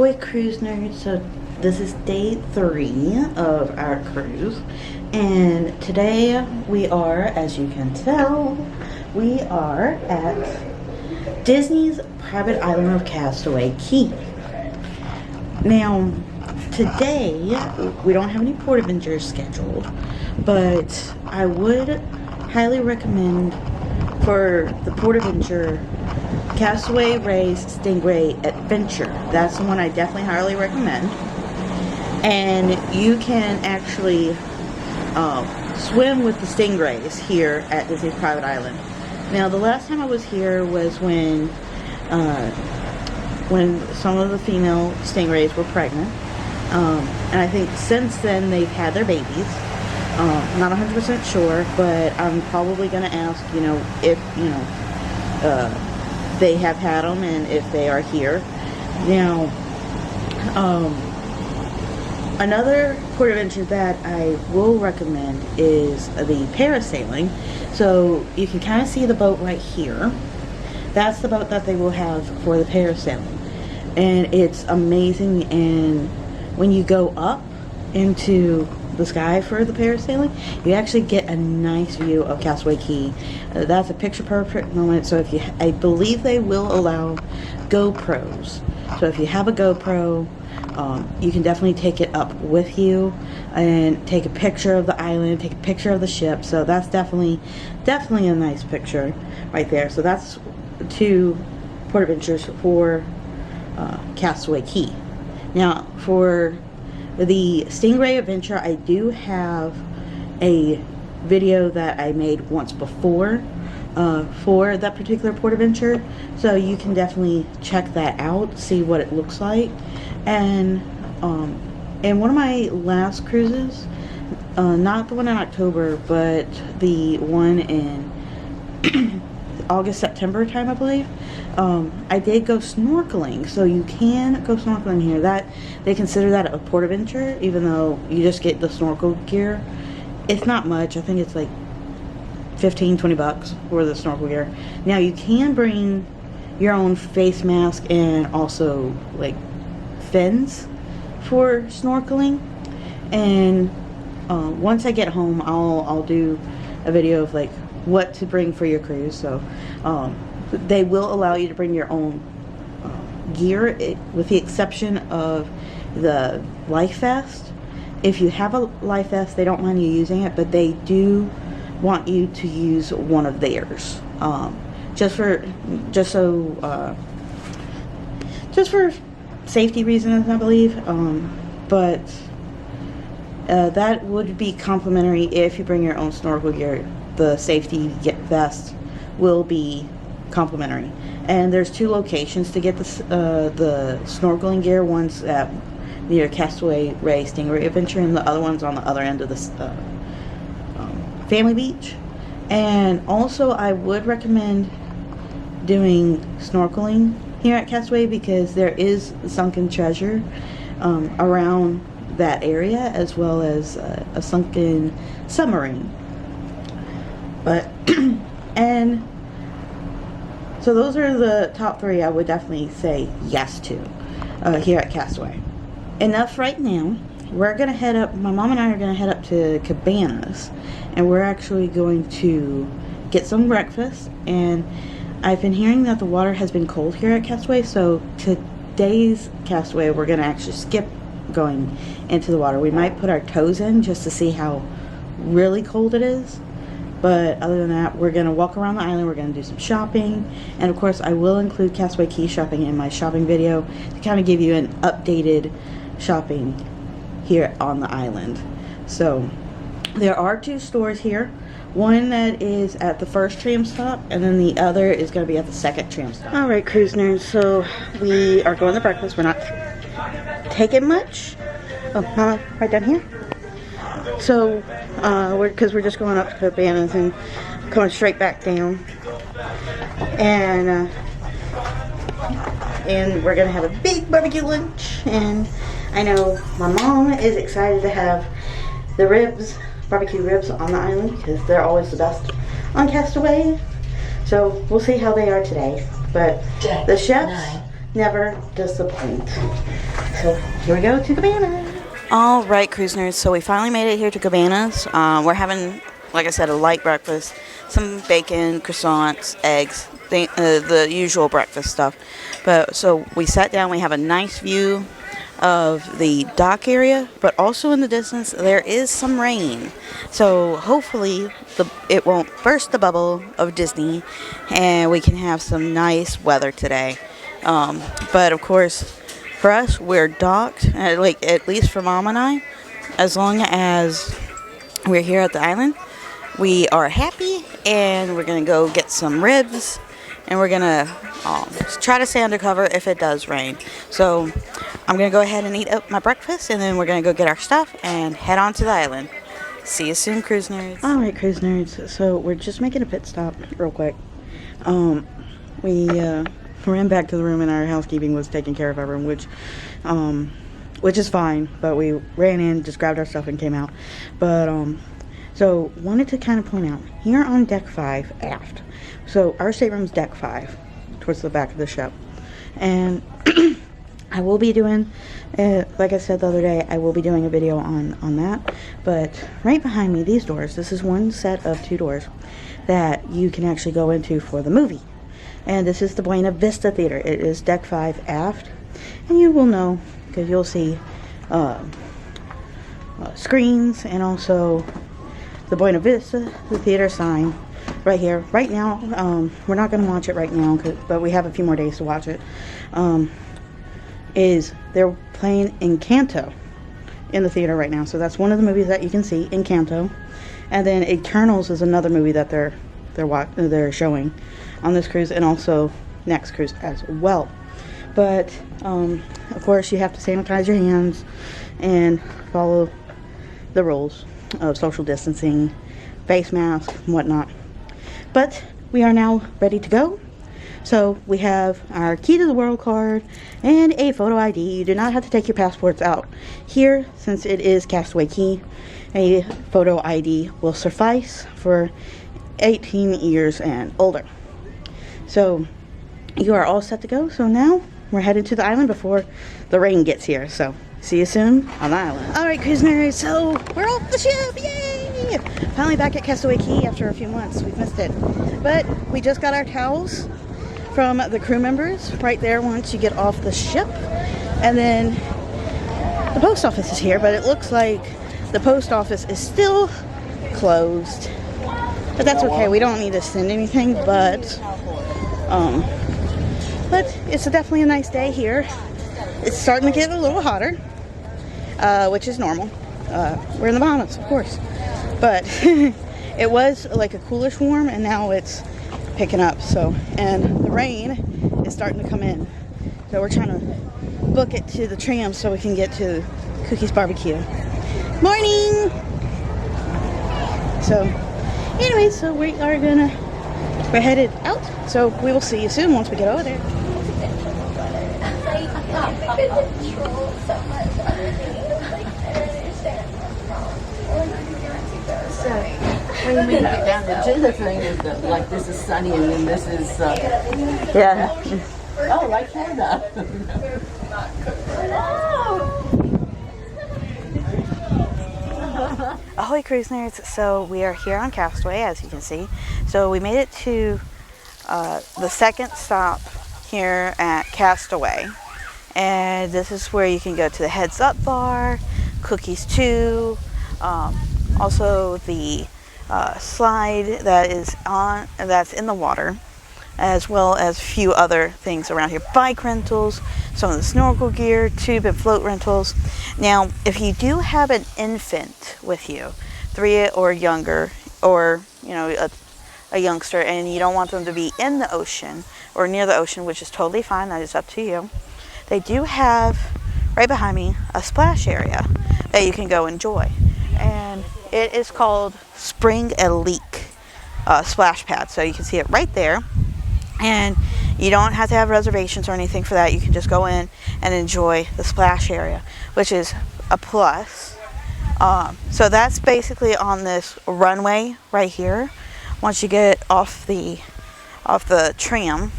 Ahoy Cruise Nerds. So this is day 3 of our cruise, and today we are, as you can tell, we are at Disney's private island of Castaway Cay. Now today we don't have any port adventures scheduled, but I would highly recommend for the port adventure Castaway Cay's Stingray Adventure. That's the one I definitely highly recommend. And you can actually swim with the stingrays here at Disney's private island. Now, the last time I was here was when some of the female stingrays were pregnant. And I think since then they've had their babies. Not 100% sure, but I'm probably going to ask, if, they have had them and if they are here. Now, another port adventure that I will recommend is the parasailing. So you can kind of see the boat right here. That's the boat that they will have for the parasailing. And it's amazing, and when you go up into the sky for the parasailing, you actually get a nice view of Castaway Cay. That's a picture perfect moment. So I believe they will allow GoPros. So if you have a GoPro, you can definitely take it up with you and take a picture of the island, take a picture of the ship. So that's definitely a nice picture right there. So that's 2 port adventures for Castaway Cay. Now for the Stingray Adventure, I do have a video that I made once before for that particular port adventure, so you can definitely check that out, see what it looks like. And one of my last cruises, not the one in October, but the one in August, September time, I believe, I did go snorkeling. So you can go snorkeling here. That they consider that a port adventure, even though you just get the snorkel gear. It's not much. I think it's like $15-20 for the snorkel gear. Now you can bring your own face mask and also like fins for snorkeling. And once I get home, I'll do a video of like what to bring for your cruise. So they will allow you to bring your own gear, with the exception of the life vest. If you have a life vest, they don't mind you using it, but they do want you to use one of theirs, just for safety reasons, I believe. But that would be complimentary if you bring your own snorkel gear. The safety vest will be complimentary. And there's 2 locations to get the snorkeling gear. One's at near Castaway Cay Stingray Adventure, and the other one's on the other end of the family beach. And also I would recommend doing snorkeling here at Castaway, because there is sunken treasure around that area, as well as a sunken submarine. But and so those are the top 3 I would definitely say yes to here at Castaway. Enough right now. We're gonna head up, my mom and I are gonna head up to Cabanas, and we're actually going to get some breakfast. And I've been hearing that the water has been cold here at Castaway, so today's Castaway we're gonna actually skip going into the water. We might put our toes in just to see how really cold it is. But other than that, we're going to walk around the island, we're going to do some shopping, and of course I will include Castaway Cay shopping in my shopping video to kind of give you an updated shopping here on the island. So there are 2 stores here. One that is at the first tram stop, and then the other is going to be at the second tram stop. Alright, cruise nerds, so we are going to breakfast. We're not taking much. Oh, Mama, right down here. So, because we're just going up to Buena's and coming straight back down, and we're gonna have a big barbecue lunch. And I know my mom is excited to have the barbecue ribs on the island, because they're always the best on Castaway. So we'll see how they are today. But the chefs never disappoint. So here we go to Cabana. All right, cruise nerds. So we finally made it here to Cabana's. We're having, like I said, a light breakfast, some bacon, croissants, eggs, the usual breakfast stuff. But so we sat down. We have a nice view of the dock area, but also in the distance there is some rain. So hopefully it won't burst the bubble of Disney, and we can have some nice weather today. But of course, for us, we're docked, like at least for Mom and I, as long as we're here at the island, we are happy, and we're gonna go get some ribs, and we're gonna try to stay undercover if it does rain. So I'm gonna go ahead and eat up my breakfast, and then we're gonna go get our stuff and head on to the island. See you soon, cruise nerds. All right, cruise nerds. So we're just making a pit stop real quick. We ran back to the room, and our housekeeping was taking care of our room, which is fine. But we ran in, just grabbed our stuff, and came out. But so wanted to kind of point out here on deck 5 aft. So our stateroom's deck 5, towards the back of the ship, and I will be doing, like I said the other day, I will be doing a video on that. But right behind me, these doors, this is one set of 2 doors that you can actually go into for the movie. And this is the Buena Vista Theater. It is deck 5 aft, and you will know because you'll see screens and also the Buena Vista the theater sign right here. Right now, we're not going to watch it right now, but we have a few more days to watch it. They're playing Encanto in the theater right now, so that's one of the movies that you can see, Encanto. And then Eternals is another movie that they're showing on this cruise, and also next cruise as well. But of course, you have to sanitize your hands and follow the rules of social distancing, face mask, and whatnot. But we are now ready to go. So we have our key to the world card and a photo ID. You do not have to take your passports out here, since it is Castaway Cay. A photo ID will suffice for 18 years and older. So you are all set to go. So now we're headed to the island before the rain gets here. So see you soon on the island. All right, cruise nerds. So we're off the ship. Yay! Finally back at Castaway Cay after a few months. We've missed it. But we just got our towels from the crew members right there once you get off the ship. And then the post office is here, but it looks like the post office is still closed. But that's okay. We don't need to send anything, but it's definitely a nice day here. It's starting to get a little hotter, which is normal. We're in the Bahamas, of course. But it was like a coolish warm, and now it's picking up. So, and the rain is starting to come in. So we're trying to book it to the tram so we can get to Cookies BBQ. Morning! So, anyway, so we're headed out. So we will see you soon once we get over there. When we get down to the thing is that, like, this is sunny and then this is Yeah. oh, like Canada. Ahoy, cruise nerds. So we are here on Castaway, as you can see. So we made it to the second stop here at Castaway, and this is where you can go to the heads up bar, Cookies 2, also the slide that's in the water, as well as a few other things around here. Bike rentals, some of the snorkel gear, tube and float rentals. Now, if you do have an infant with you, 3 or younger, or a youngster, and you don't want them to be in the ocean or near the ocean, which is totally fine, that is up to you, they do have right behind me a splash area that you can go enjoy, and it is called Spring Elite Splash Pad. So you can see it right there, and you don't have to have reservations or anything for that. You can just go in and enjoy the splash area, which is a plus. So that's basically on this runway right here. Once you get off the tram,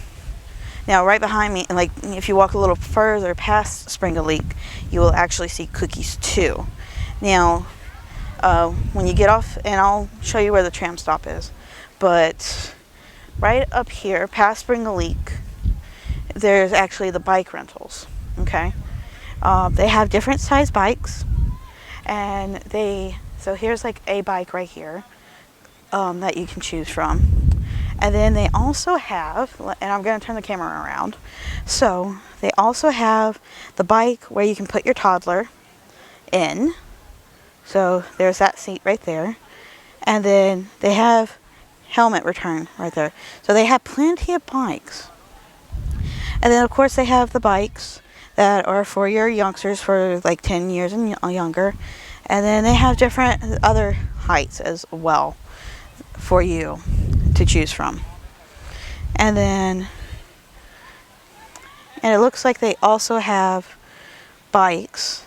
Now, right behind me, and like if you walk a little further past Spring Leak, you will actually see Cookies 2. Now, when you get off, and I'll show you where the tram stop is, but right up here, past Spring Leak, there's actually the bike rentals. Okay, they have different size bikes, and so here's like a bike right here that you can choose from. And then they also have, and I'm going to turn the camera around, so they also have the bike where you can put your toddler in. So there's that seat right there. And then they have helmet return right there. So they have plenty of bikes. And then of course they have the bikes that are for your youngsters for like 10 years and younger. And then they have different other heights as well for you to choose from. And it looks like they also have bikes.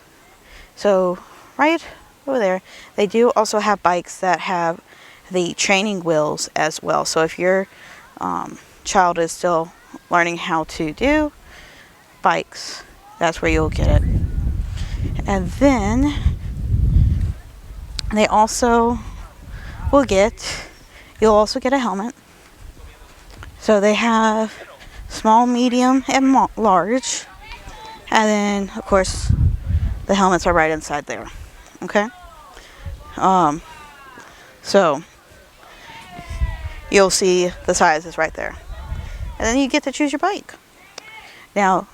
So right over there, they do also have bikes that have the training wheels as well. So if your child is still learning how to do bikes, that's where you'll get it. And then they also you'll also get a helmet. So they have small, medium, and large. And then, of course, the helmets are right inside there. Okay? So you'll see the sizes right there. And then you get to choose your bike. Now,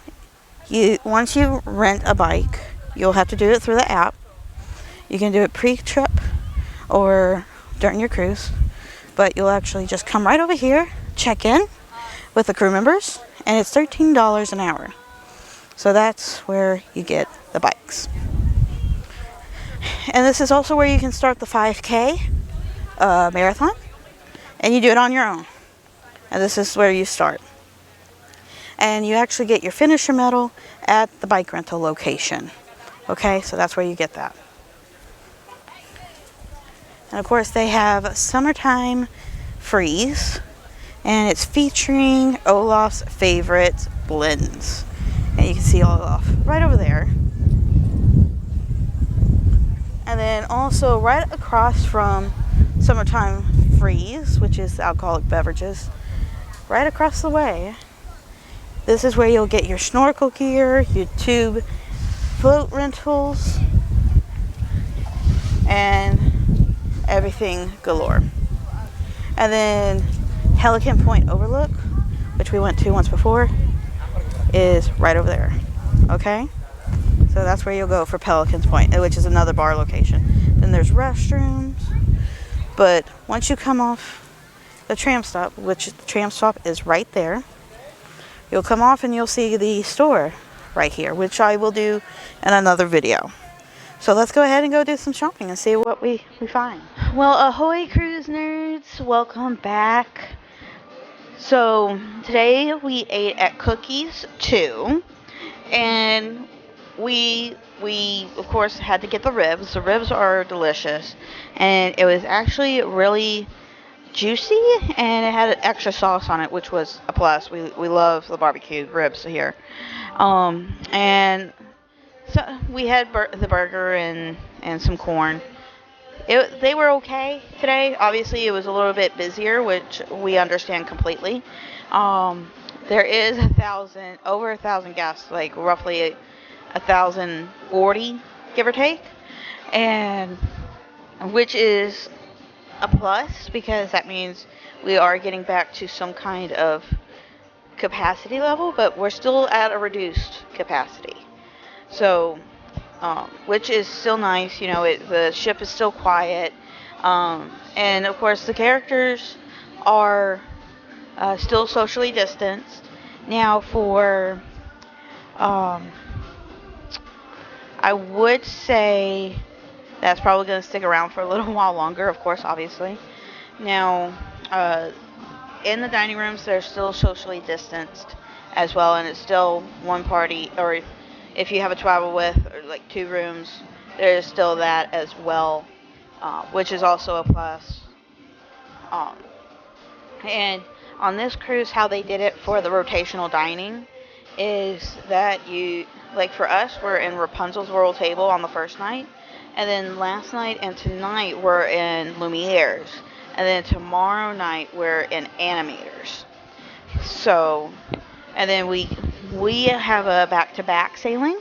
once you rent a bike, you'll have to do it through the app. You can do it pre-trip or during your cruise. But you'll actually just come right over here, check in with the crew members, and it's $13 an hour. So that's where you get the bikes. And this is also where you can start the 5K marathon, and you do it on your own. And this is where you start. And you actually get your finisher medal at the bike rental location. Okay, so that's where you get that. And of course they have Summertime Freeze, and it's featuring Olaf's favorite blends. And you can see Olaf right over there. And then also right across from Summertime Freeze, which is alcoholic beverages, right across the way, this is where you'll get your snorkel gear, your tube float rentals, and everything galore. And then Pelican Point Overlook, which we went to once before, is right over there. Okay? So that's where you'll go for Pelican's Point, which is another bar location. Then there's restrooms. But once you come off the tram stop, which the tram stop is right there, you'll come off and you'll see the store right here, which I will do in another video. So let's go ahead and go do some shopping and see what we find. Well, Ahoy Cruise Nerds, welcome back. So today we ate at Cookies 2, and we of course had to get the ribs. The ribs are delicious, and it was actually really juicy, and it had an extra sauce on it, which was a plus. We love the barbecue ribs here. And so we had the burger and some corn. They were okay today. Obviously, it was a little bit busier, which we understand completely. There is over 1,000 guests, like roughly 1,040, give or take, and which is a plus because that means we are getting back to some kind of capacity level, but we're still at a reduced capacity. So, which is still nice, you know, the ship is still quiet, and of course the characters are still socially distanced. Now for, I would say that's probably going to stick around for a little while longer, of course, obviously. Now, in the dining rooms, they're still socially distanced as well, and it's still one party, or if you have a travel with, or like 2 rooms, there's still that as well, which is also a plus. And On this cruise, how they did it for the rotational dining is that you, like for us, we're in Rapunzel's Royal Table on the first night, and then last night and tonight we're in Lumiere's, and then tomorrow night we're in Animators. So, and then we have a back-to-back sailing.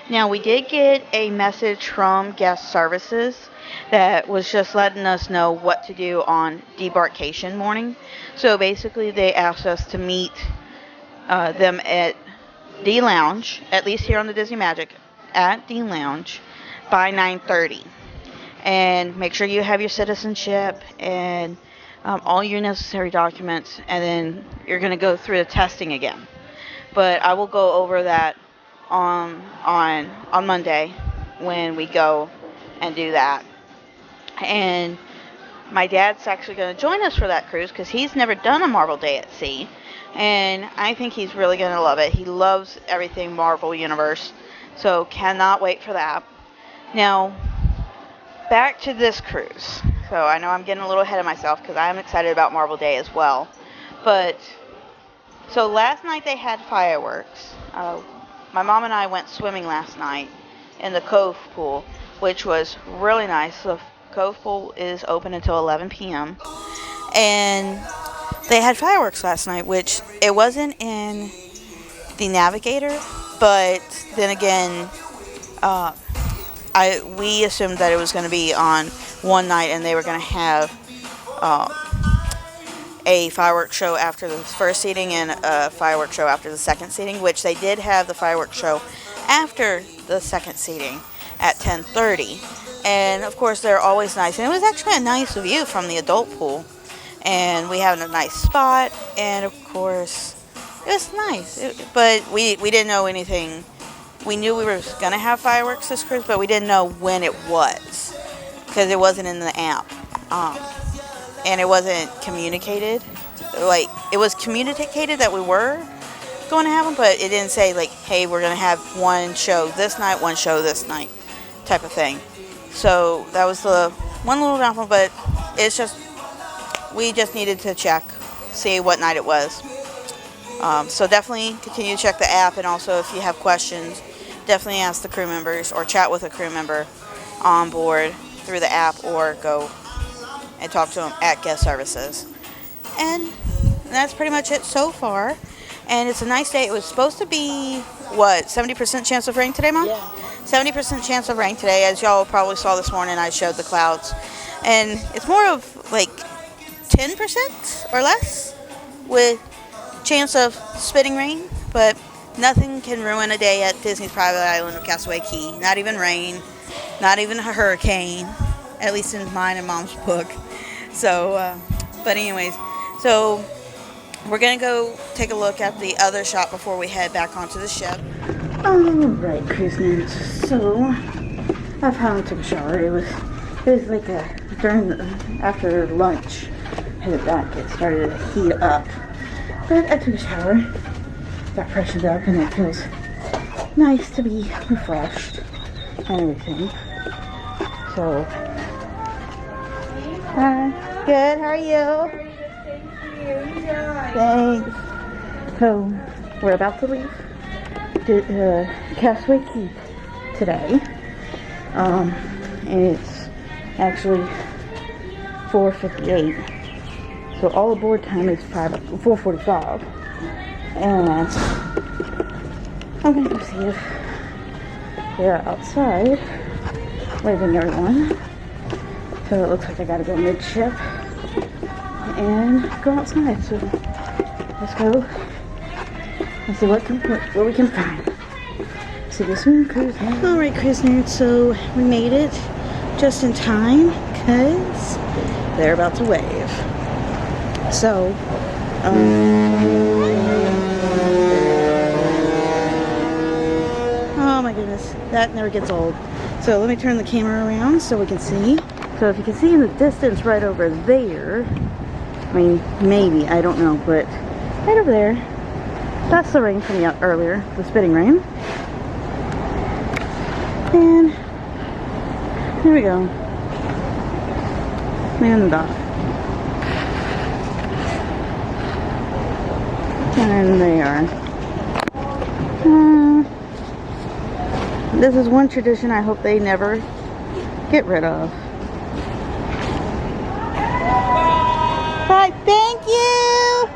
Now, we did get a message from guest services that was just letting us know what to do on debarkation morning. So basically, they asked us to meet them at D Lounge, at least here on the Disney Magic, at D Lounge by 9:30. And make sure you have your citizenship and all your necessary documents, and then you're going to go through the testing again. But I will go over that on Monday when we go and do that. And my dad's actually going to join us for that cruise because he's never done a Marvel Day at Sea, and I think he's really going to love it. He loves everything Marvel Universe, so cannot wait for that. Now, back to this cruise. So I know I'm getting a little ahead of myself because I'm excited about Marvel Day as well. But, so last night they had fireworks. My mom and I went swimming last night in the Cove Pool, which was really nice. The Cove Pool is open until 11 p.m. And they had fireworks last night, which it wasn't in the Navigator, but then again, we assumed that it was going to be on one night and they were going to have a fireworks show after the first seating and a fireworks show after the second seating, which they did have the fireworks show after the second seating at 10:30. And of course, they're always nice. And it was actually a nice view from the adult pool. And we had a nice spot. And of course, it was nice. But we didn't know anything. We knew we were going to have fireworks this cruise, but we didn't know when it was, because it wasn't in the app, and it wasn't communicated. Like, it was communicated that we were going to have them, but it didn't say, like, hey, we're going to have one show this night, one show this night, type of thing. So that was the one little downfall, but it's just, we just needed to check, see what night it was. So definitely continue to check the app, and also if you have questions, definitely ask the crew members or chat with a crew member on board through the app, or go and talk to them at guest services. And that's pretty much it so far. And it's a nice day. It was supposed to be, 70% chance of rain today, Mom? Yeah. 70% chance of rain today. As y'all probably saw this morning, I showed the clouds. And it's more of like 10% or less with chance of spitting rain, but nothing can ruin a day at Disney's private island of Castaway Cay. Not even rain, not even a hurricane, at least in mine and Mom's book. So, but anyways, so we're gonna go take a look at the other shop before we head back onto the ship. Alright, cruise nerds. So I finally took a shower. It was like after lunch, headed back. It started to heat up. But I took a shower, got freshened up, and it feels nice to be refreshed and everything. So, good, how are you? Thanks. So, we're about to leave Castaway Cay today. And it's actually 4:58. So all aboard time is 4:45, and I'm gonna go see if they're outside waving everyone. So it looks like I gotta go midship and go outside. So let's go and see what we can find. See you soon, cruise nerds. All right, cruise nerds. So we made it just in time because they're about to wave. So, oh my goodness, that never gets old. So let me turn the camera around so we can see. So if you can see in the distance right over there, I mean, maybe, I don't know, but right over there, that's the rain from earlier, the spitting rain. And there we go. Man in the dock. And there. This is one tradition I hope they never get rid of. Right, thank you!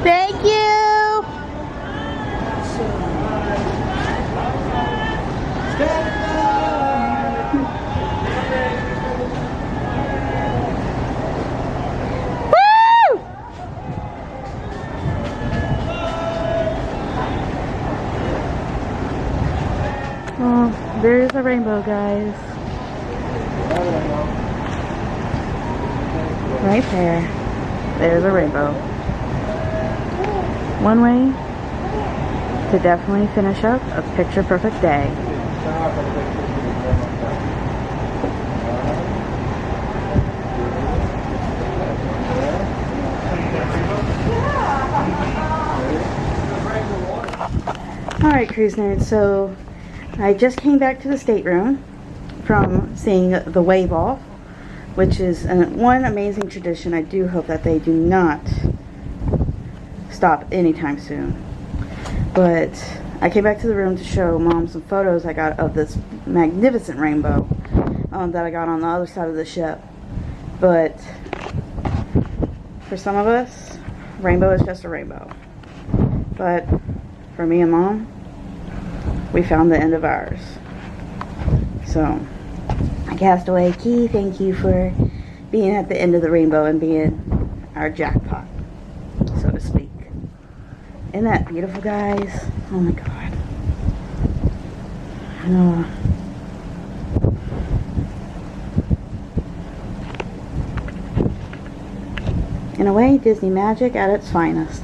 Thank you! Woo! Oh, there's a rainbow, guys. Right there. There's a rainbow. One way to definitely finish up a picture perfect day. Alright, cruise nerds, so I just came back to the stateroom from seeing the wave off, which is one amazing tradition. I do hope that they do not stop anytime soon. But I came back to the room to show Mom some photos I got of this magnificent rainbow that I got on the other side of the ship. But for some of us, rainbow is just a rainbow. But for me and Mom, we found the end of ours. So, Castaway Cay, thank you for being at the end of the rainbow and being our jackpot, so to speak. Isn't that beautiful, guys? Oh my God. Oh. In a way, Disney magic at its finest.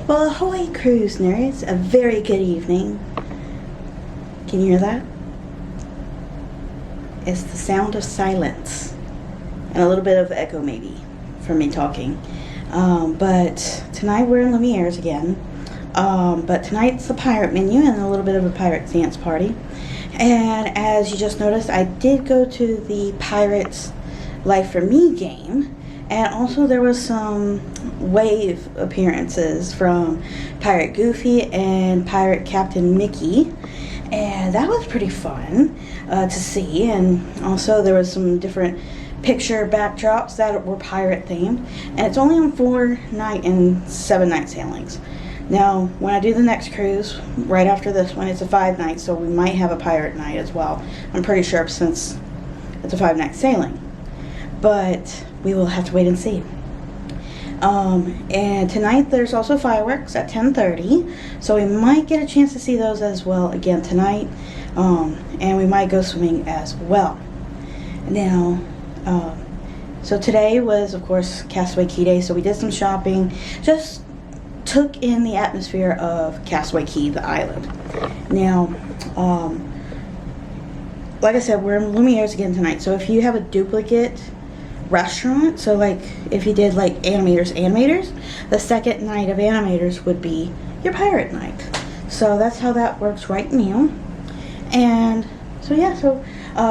Well, ahoy cruise nerds, a very good evening. Can you hear that? It's the sound of silence and a little bit of echo maybe from me talking. But tonight we're in Lumiere's again. But tonight's the pirate menu and a little bit of a pirate dance party. And as you just noticed, I did go to the Pirates Life for Me game. And also there was some wave appearances from Pirate Goofy and Pirate Captain Mickey. And that was pretty fun. to see, and also there was some different picture backdrops that were pirate themed, and it's only on 4-night and 7-night sailings. Now when I do the next cruise right after this one, it's a 5-night, so we might have a pirate night as well. I'm pretty sure, since it's a 5-night sailing, but we will have to wait and see. And tonight there's also fireworks at 10:30, so we might get a chance to see those as well again tonight, and we might go swimming as well. Now, so today was, of course, Castaway Cay Day, so we did some shopping, just took in the atmosphere of Castaway Cay, the island. Now, like I said, we're in Lumiere's again tonight, so if you have a duplicate restaurant, so like if you did like Animators, the second night of Animators would be your pirate night. So that's how that works right now. And so yeah, so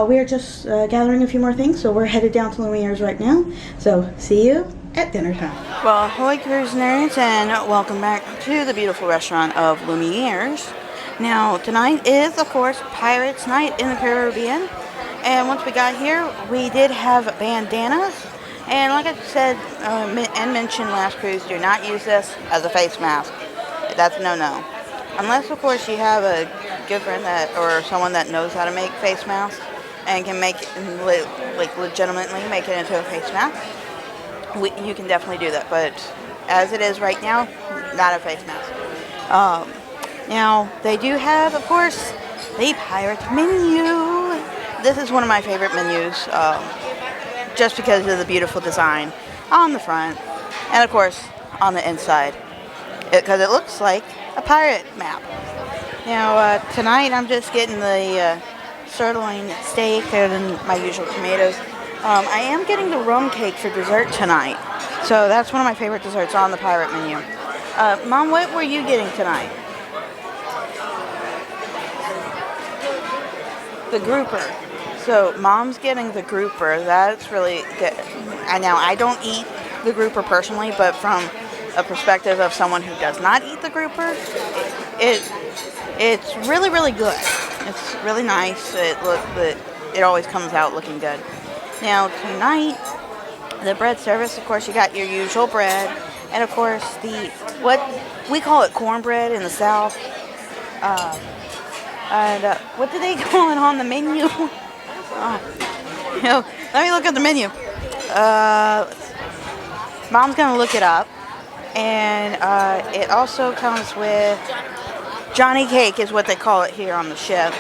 we are just gathering a few more things, so we're headed down to Lumiere's right now. So see you at dinner time. Well, ahoy cruise nerds, and welcome back to the beautiful restaurant of Lumiere's. Now tonight is, of course, Pirates Night in the Caribbean. And once we got here, we did have bandanas. And like I said and mentioned last cruise, do not use this as a face mask. That's no-no. Unless, of course, you have a good friend or someone that knows how to make face masks and can make it, legitimately make it into a face mask. You can definitely do that. But as it is right now, not a face mask. Now, they do have, of course, the pirate menu. This is one of my favorite menus, just because of the beautiful design on the front, and of course on the inside, because it looks like a pirate map. Now tonight I'm just getting the sirloin steak and my usual tomatoes. I am getting the rum cake for dessert tonight, so that's one of my favorite desserts on the pirate menu. Mom, what were you getting tonight? The grouper. So Mom's getting the grouper. That's really good. Now I don't eat the grouper personally, but from a perspective of someone who does not eat the grouper, it's really, really good. It's really nice. It always comes out looking good. Now tonight, the bread service, of course, you got your usual bread, and of course what we call it cornbread in the South. And what do they call it on the menu? Let me look at the menu. Mom's gonna look it up, and it also comes with Johnny Cake, is what they call it here on the ship.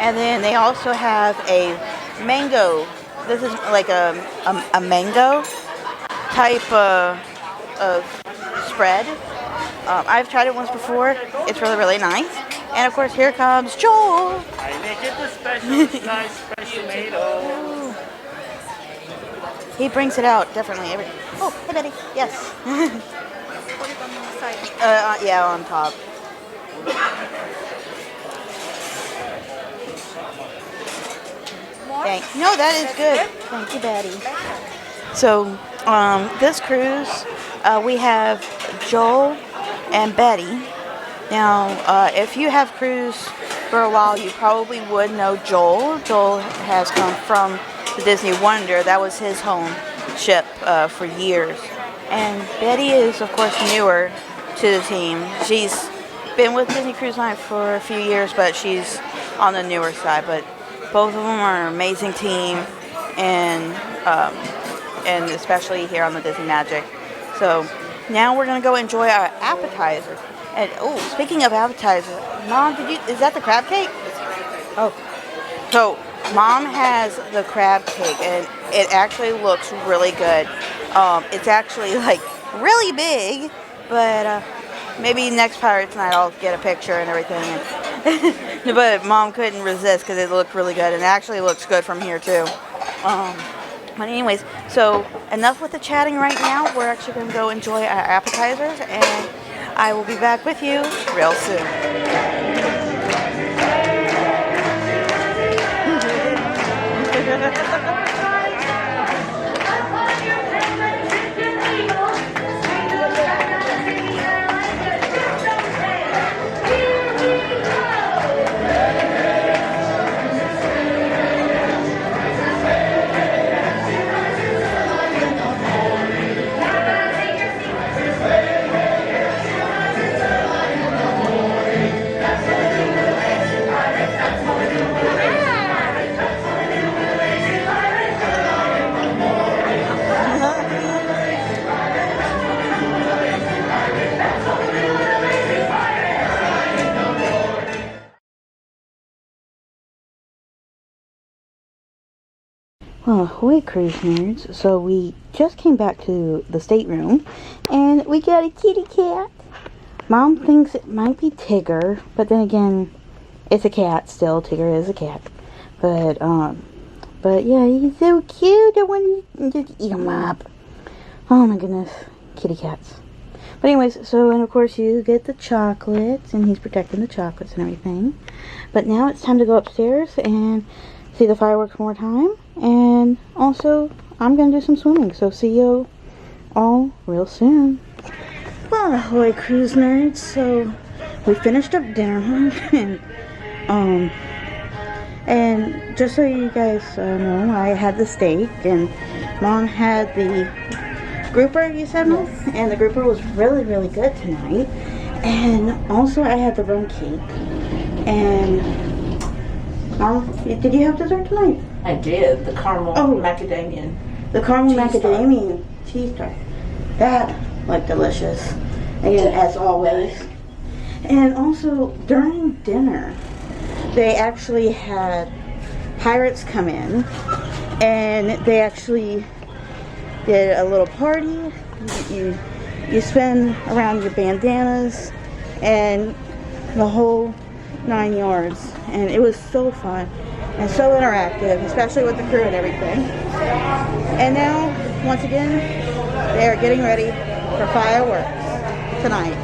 And then they also have a mango. This is like a mango type of spread. I've tried it once before. It's really, really nice. And of course, here comes Joel. I make it the special size fresh tomato. He brings it out definitely every. Oh, hey Betty. Yes. Put it on the side. Yeah, on top. No, that is good. Thank you, Betty. So, this cruise, we have Joel and Betty. Now, if you have cruised for a while, you probably would know Joel. Joel has come from the Disney Wonder. That was his home ship for years. And Betty is, of course, newer to the team. She's been with Disney Cruise Line for a few years, but she's on the newer side. But both of them are an amazing team, and especially here on the DisneyMagic. So now we're gonna go enjoy our appetizers. And oh, speaking of appetizers, Mom, is that the crab cake? Oh, so Mom has the crab cake, and it actually looks really good. It's actually like really big, but maybe next Pirates Night I'll get a picture and everything. But Mom couldn't resist because it looked really good, and it actually looks good from here too. But anyways, so enough with the chatting right now. We're actually going to go enjoy our appetizers, and I will be back with you real soon. Well, ahoy, cruise nerds. So we just came back to the stateroom, and we got a kitty cat. Mom thinks it might be Tigger, but then again, it's a cat still. Tigger is a cat. But yeah, he's so cute. I want to just eat him up. Oh my goodness, kitty cats. But anyways, so, and of course you get the chocolates, and he's protecting the chocolates and everything. But now it's time to go upstairs and see the fireworks one more time. And also, I'm going to do some swimming. So see you all real soon. Well, ahoy, cruise nerds. So we finished up dinner, and just so you guys know, I had the steak, and Mom had the grouper, you said, Mom? And the grouper was really, really good tonight. And also I had the rum cake. And Mom, did you have dessert tonight? I did. The caramel macadamia. The caramel Cheese tart. macadamia cheese tart. That looked delicious. Again, as always. And also, during dinner, they actually had pirates come in, and they actually did a little party. You spin around your bandanas and the whole 9 yards, and it was so fun and so interactive, especially with the crew and everything. And now, once again, they are getting ready for fireworks tonight.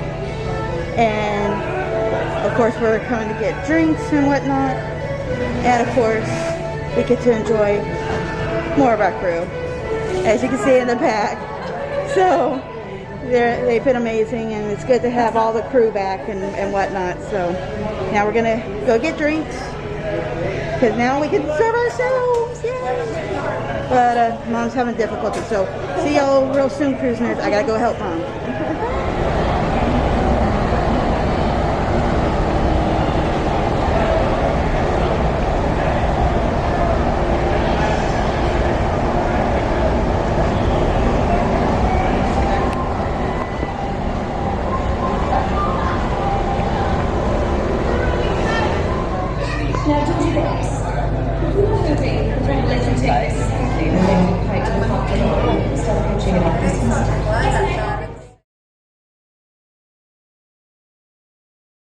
And of course, we're coming to get drinks and whatnot, and of course we get to enjoy more of our crew, as you can see in the back. So they've been amazing, and it's good to have all the crew back and whatnot. So now we're gonna go get drinks, because now we can serve ourselves. Yay! But Mom's having difficulty, so see y'all real soon, cruise nerds. I gotta go help Mom.